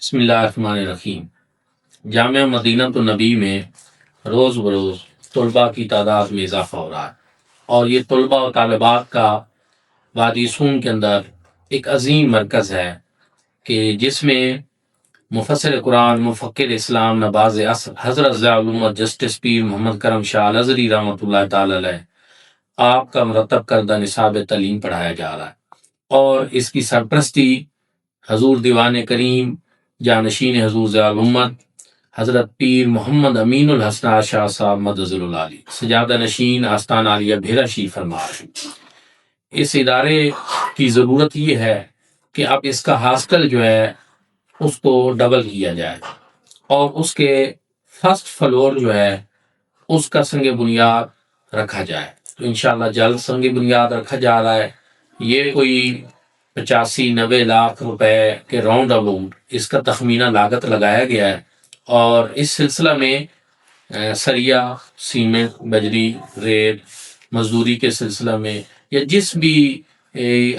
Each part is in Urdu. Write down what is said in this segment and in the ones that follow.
بسم اللہ الرحمن الرحیم۔ جامعہ مدینہ النبی میں روز بروز طلباء کی تعداد میں اضافہ ہو رہا ہے، اور یہ طلباء و طالبات کا وادی سون کے اندر ایک عظیم مرکز ہے کہ جس میں مفسر قرآن، مفکر اسلام، نباز عصر حضرت ضیاء الامت جسٹس پیر محمد کرم شاہ الازہری رحمۃ اللہ تعالی علیہ آپ کا مرتب کردہ نصاب تعلیم پڑھایا جا رہا ہے، اور اس کی سرپرستی حضور دیوان کریم جانشین حضور ضیاء الامت حضرت پیر محمد امین الحسنہ شاہ صاحب مدظل العالی سجادہ نشین آستان عالیہ بھیرا شریف فرما رہے ہیں۔ اس ادارے کی ضرورت یہ ہے کہ اب اس کا ہاسٹل جو ہے اس کو ڈبل کیا جائے، اور اس کے فرسٹ فلور جو ہے اس کا سنگ بنیاد رکھا جائے، تو انشاءاللہ جلد سنگ بنیاد رکھا جا رہا ہے۔ یہ کوئی 85-90 لاکھ روپے کے راؤنڈ اباؤٹ اس کا تخمینہ لاگت لگایا گیا ہے، اور اس سلسلہ میں سریا، سیمنٹ، بجری، ریت، مزدوری کے سلسلہ میں یا جس بھی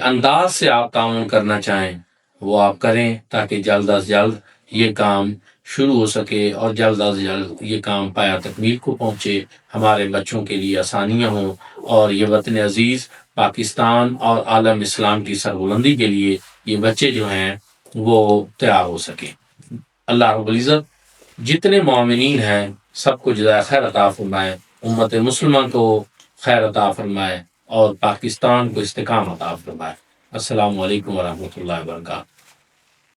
انداز سے آپ تعاون کرنا چاہیں وہ آپ کریں، تاکہ جلد از جلد یہ کام شروع ہو سکے اور جلد از جلد یہ کام پایہ تکمیل کو پہنچے، ہمارے بچوں کے لیے آسانیاں ہوں، اور یہ وطن عزیز پاکستان اور عالم اسلام کی سربلندی کے لیے یہ بچے جو ہیں وہ تیار ہو سکیں۔ اللہ رب العزت جتنے معاونین ہیں سب کو جزائے خیر عطا فرمائے، امت مسلمہ کو خیر عطا فرمائے، اور پاکستان کو استحکام عطا فرمائے۔ السلام علیکم ورحمۃ اللہ وبرکاتہ۔